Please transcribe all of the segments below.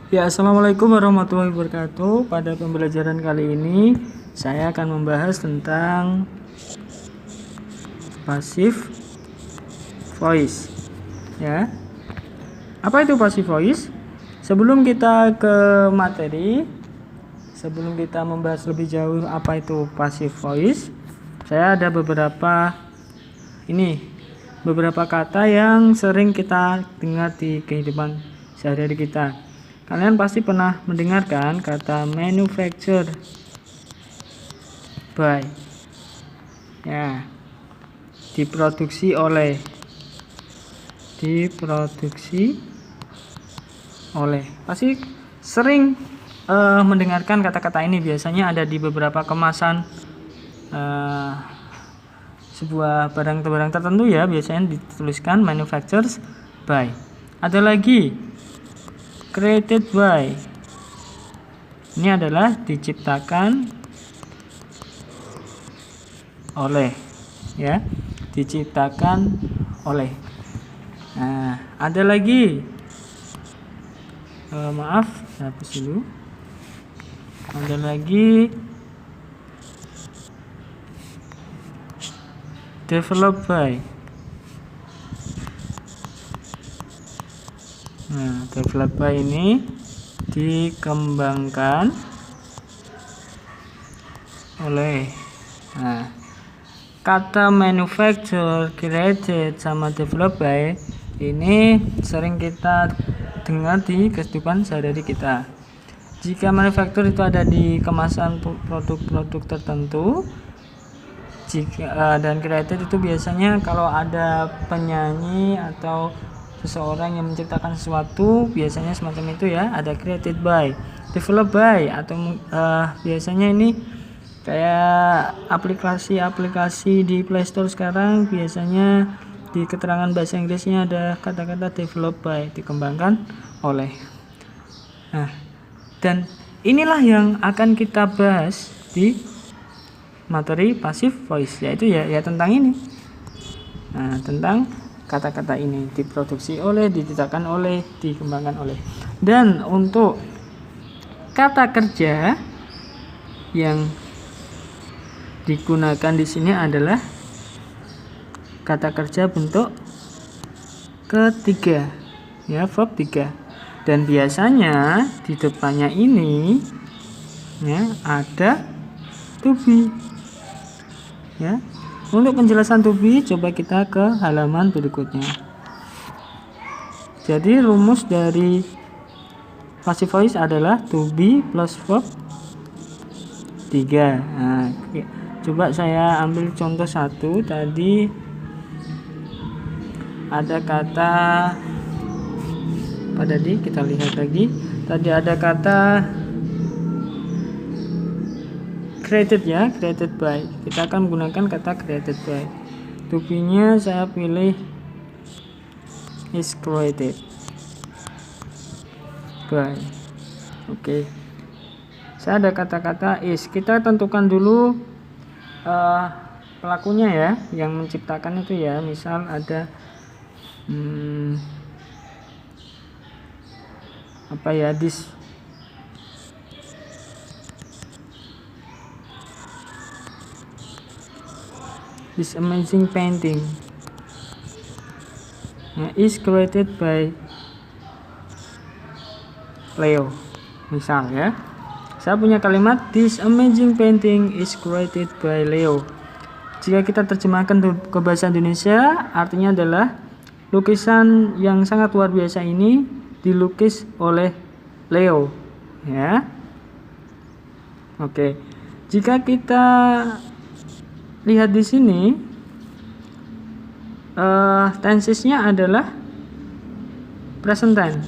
Ya, assalamualaikum warahmatullahi wabarakatuh. Pada pembelajaran kali ini, saya akan membahas tentang passive voice. Ya, apa itu passive voice? Sebelum kita ke materi, sebelum kita membahas lebih jauh apa itu passive voice, saya ada beberapa kata yang sering kita dengar di kehidupan sehari-hari kita. Kalian pasti pernah mendengarkan kata manufactured by, ya, diproduksi oleh, pasti sering mendengarkan kata-kata ini. Biasanya ada di beberapa kemasan sebuah barang tertentu, ya, biasanya dituliskan manufactured by. Ada lagi created by, ini adalah diciptakan oleh, ya, diciptakan oleh. Nah, ada lagi hapus dulu. Ada lagi developed by. Nah, developed by ini dikembangkan oleh. Nah, kata manufacture, created, sama developed by ini sering kita dengar di kehidupan sehari-hari kita. Jika manufacture itu ada di kemasan produk-produk tertentu, dan created itu biasanya kalau ada penyanyi atau seseorang yang menciptakan sesuatu, biasanya semacam itu, ya. Ada created by, developed by, atau biasanya ini kayak aplikasi di Play Store sekarang, biasanya di keterangan bahasa Inggrisnya ada kata-kata developed by, dikembangkan oleh. Nah, dan inilah yang akan kita bahas di materi passive voice, yaitu ya tentang ini. Nah, tentang kata-kata ini, diproduksi oleh, diciptakan oleh, dikembangkan oleh. Dan untuk kata kerja yang digunakan di sini adalah kata kerja bentuk ketiga, ya, verb 3. Dan biasanya di depannya ini, ya, ada to be, ya. Untuk penjelasan to be, coba kita ke halaman berikutnya. Jadi rumus dari passive voice adalah to be plus verb 3. Nah, coba saya ambil contoh satu. Tadi ada kata apa tadi? Kita lihat lagi. Tadi ada kata created, ya, created by. Kita akan menggunakan kata created by. To be-nya saya pilih is created by. Oke. Saya ada kata-kata is. Kita tentukan dulu pelakunya, ya, yang menciptakan itu, ya. Misal ada this amazing painting, is created by Leo, misal, ya. Saya punya kalimat this amazing painting is created by Leo. Jika kita terjemahkan ke bahasa Indonesia, artinya adalah lukisan yang sangat luar biasa ini dilukis oleh Leo, ya. Oke. Jika kita lihat di sini, tensesnya adalah present tense,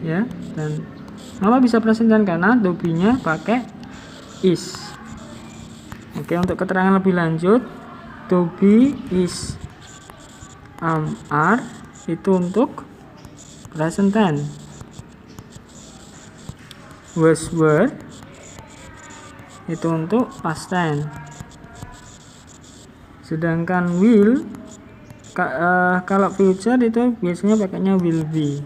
ya. Dan kenapa bisa present tense? Karena to be-nya pakai is. Oke, untuk keterangan lebih lanjut, to be is are itu untuk present tense, was were itu untuk past tense. Sedangkan will kalau future itu biasanya pakainya will be.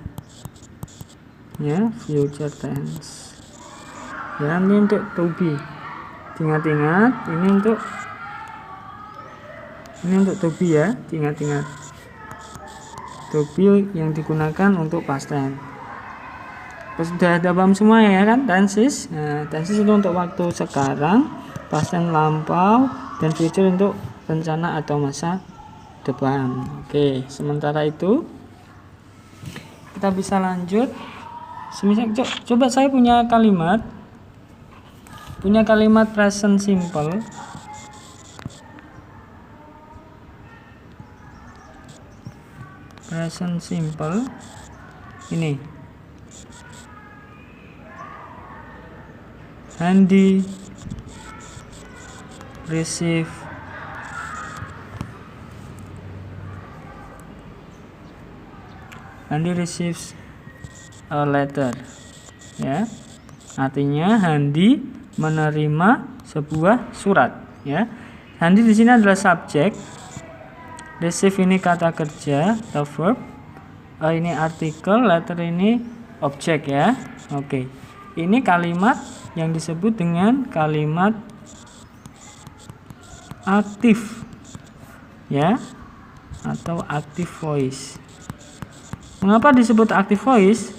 ya, future tense. Ya, ini untuk to be. Ingat-ingat, ini untuk to be ya, ingat-ingat. To be yang digunakan untuk past tense. Sudah ada paham semua ya kan, tenses. Nah, tenses itu untuk waktu sekarang, past tense lampau, dan future untuk rencana atau masa depan. Oke, sementara itu kita bisa lanjut. Semisal coba saya punya kalimat present simple. Present simple ini. Handy receives a letter. Ya. Artinya Handi menerima sebuah surat, ya. Handi di sini adalah subjek. Receive ini kata kerja, the verb. Ini artikel, letter ini objek ya. Oke. Ini kalimat yang disebut dengan kalimat aktif. Ya. Atau active voice. Mengapa disebut active voice?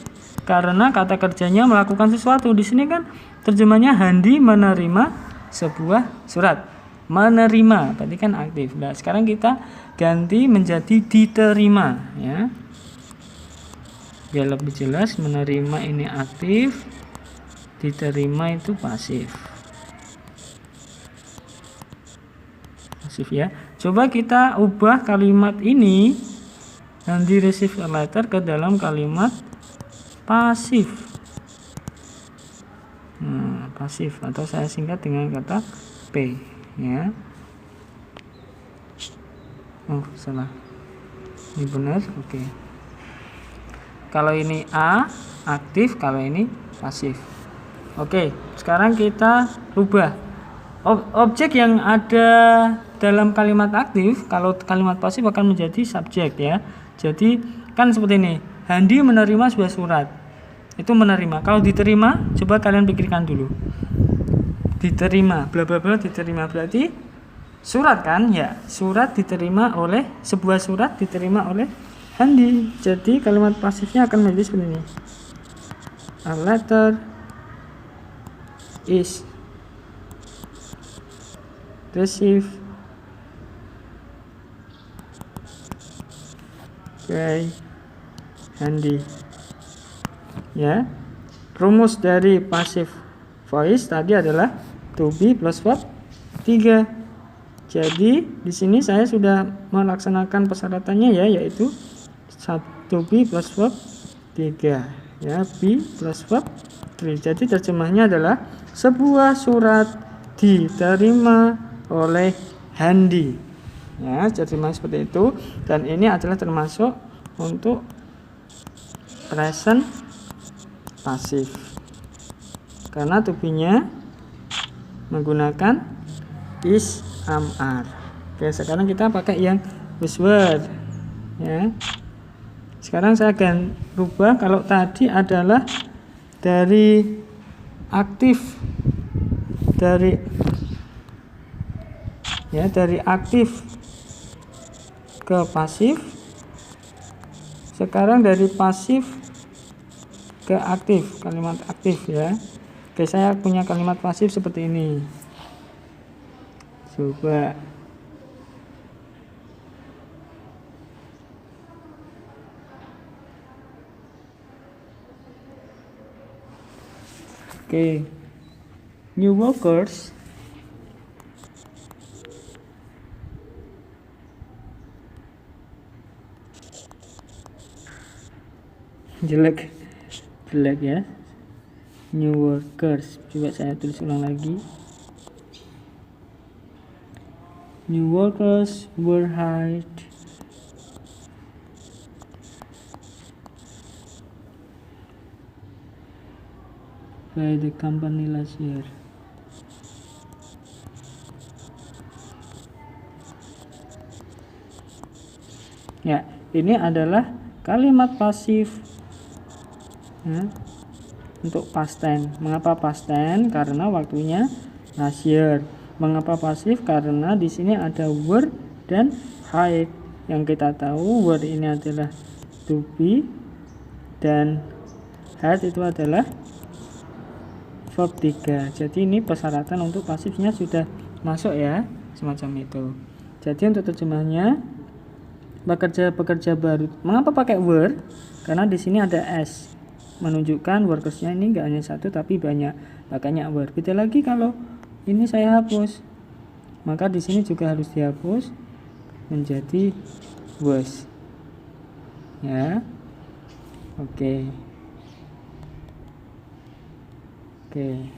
Karena kata kerjanya melakukan sesuatu. Di sini kan terjemahnya Handi menerima sebuah surat. Menerima, berarti kan aktif. Nah, sekarang kita ganti menjadi diterima, ya. Biar lebih jelas, menerima ini aktif, diterima itu pasif. Pasif ya. Coba kita ubah kalimat ini dan di receive a letter ke dalam kalimat pasif. Nah, pasif atau saya singkat dengan kata P, ya. Oh, salah. Ini benar, oke. Kalau ini A aktif, kalau ini pasif. Oke, sekarang kita rubah. Objek yang ada dalam kalimat aktif, kalau kalimat pasif akan menjadi subjek ya. Jadi kan seperti ini. Handi menerima sebuah surat. Itu menerima. Kalau diterima, coba kalian pikirkan dulu. Diterima, bla bla bla diterima berarti surat kan? Ya, surat diterima oleh sebuah surat diterima oleh Handi. Jadi kalimat pasifnya akan menjadi seperti ini. A letter is received by Handi. Ya, rumus dari passive voice tadi adalah to be plus verb 3. Jadi di sini saya sudah melaksanakan persyaratannya ya, yaitu to be plus verb 3 ya, be plus verb 3. Jadi terjemahnya adalah sebuah surat diterima oleh Handi. Ya, terjemah seperti itu, dan ini adalah termasuk untuk present pasif karena to be-nya menggunakan is, am, are. Oke, sekarang kita pakai yang buzzword ya. Sekarang saya akan rubah. Kalau tadi adalah dari aktif, dari aktif ke pasif. Sekarang dari pasif ke aktif, kalimat aktif ya. Oke, saya punya kalimat pasif seperti ini. Coba. Oke. New workers jelek ya. New workers, coba saya tulis ulang lagi. New workers were hired by the company last year. Ya, ini adalah kalimat pasif ya, untuk past tense. Mengapa past tense? Karena waktunya last year. Mengapa pasif? Karena di sini ada were dan had. Yang kita tahu were ini adalah to be dan had itu adalah verb 3. Jadi ini persyaratan untuk pasifnya sudah masuk ya, semacam itu. Jadi untuk terjemahnya, pekerja baru. Mengapa pakai were? Karena di sini ada s, menunjukkan workersnya ini enggak hanya satu tapi banyak, makanya were. Beda lagi kalau ini saya hapus, maka di sini juga harus dihapus menjadi was. Ya, oke,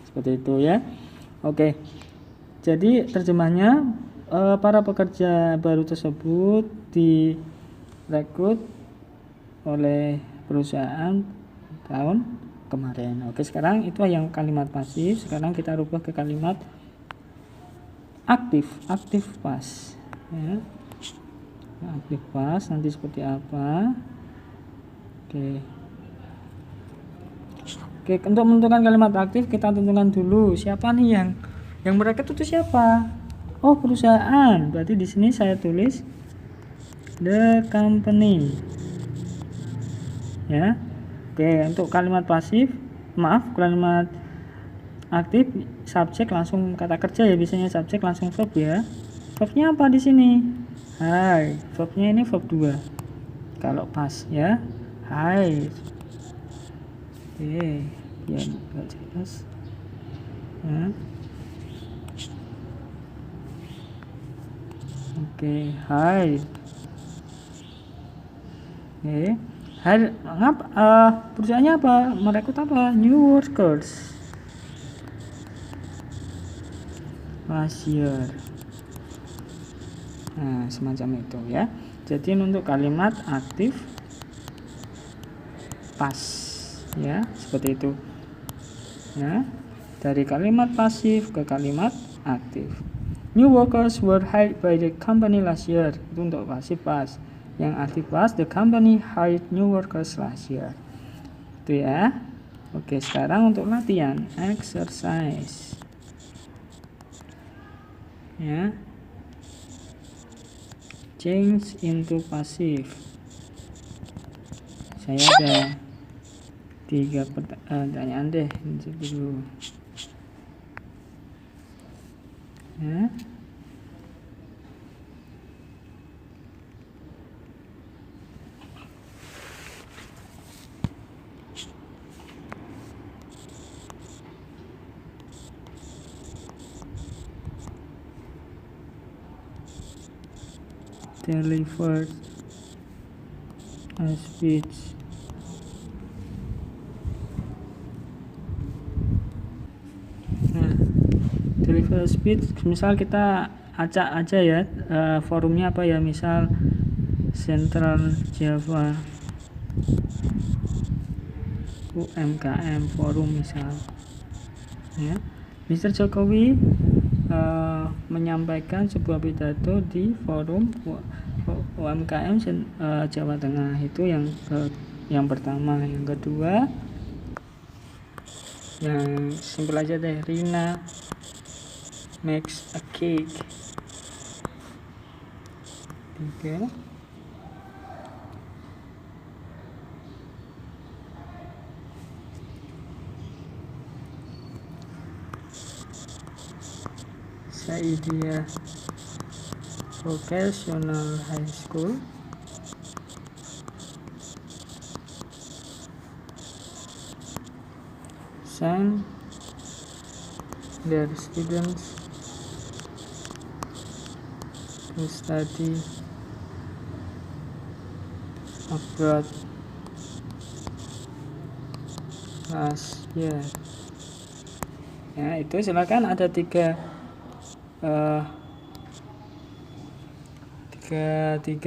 seperti itu ya. Oke, jadi terjemahnya para pekerja baru tersebut direkrut oleh perusahaan tahun kemarin. Oke, sekarang itu yang kalimat pasif. Sekarang kita rubah ke kalimat aktif pas ya. Aktif pas nanti seperti apa? Oke, untuk menentukan kalimat aktif kita tentukan dulu siapa nih yang mereka itu siapa. Oh, perusahaan. Berarti di sini saya tulis the company ya. Oke, untuk kalimat pasif, kalimat aktif, subjek langsung kata kerja ya, biasanya subjek langsung verb ya. Verbnya apa di sini? Hai. Verbnya ini verb 2 kalau pas ya. Hai. Oke, ya enggak jelas ya. Oke, hai. Oke, hai. Perusahaannya apa? Merekrut apa? New workers last year. Nah, semacam itu ya. Jadi untuk kalimat aktif pas ya, seperti itu ya. Dari kalimat pasif ke kalimat aktif. New workers were hired by the company last year. Itu untuk pasif pas. Yang aktif pas, the company hired new workers last year. Itu ya. Oke, sekarang untuk latihan exercise ya. Change into passive. Saya ada 3 pertanyaan deh dulu ya. Delivered a speech. Nah, deliver a speech, misal kita acak aja ya, forumnya apa ya, misal Central Java UMKM forum misal ya. Mr. Jokowi menyampaikan sebuah pidato di forum UMKM Jawa Tengah. Itu yang pertama. Yang kedua, yang simpel aja deh, Rina makes a cake. 3, Saidiya Vocational High School send their students to study abroad last year. Ya, itu silakan, ada tiga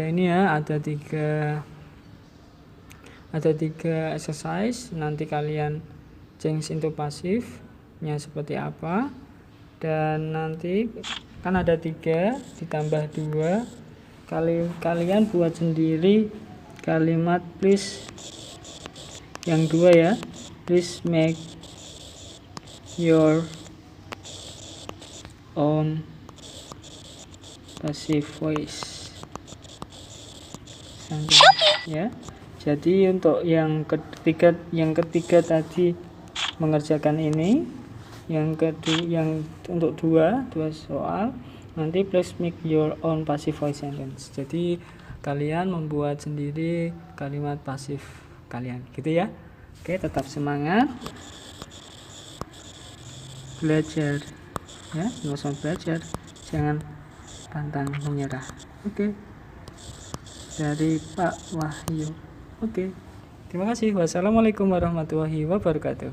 ini ya, ada tiga exercise. Nanti kalian change into pasifnya seperti apa, dan nanti kan ada 3 ditambah 2, kalian buat sendiri kalimat please yang 2 ya. Please make your own passive voice. Ya. Jadi untuk yang ketiga tadi mengerjakan ini, yang untuk dua soal, nanti please make your own passive voice sentence. Jadi kalian membuat sendiri kalimat pasif kalian, gitu ya. Oke, tetap semangat belajar ya, langsung belajar, jangan pantang menyerah. Oke, dari Pak Wahyu. Oke, terima kasih. Wassalamualaikum warahmatullahi wabarakatuh.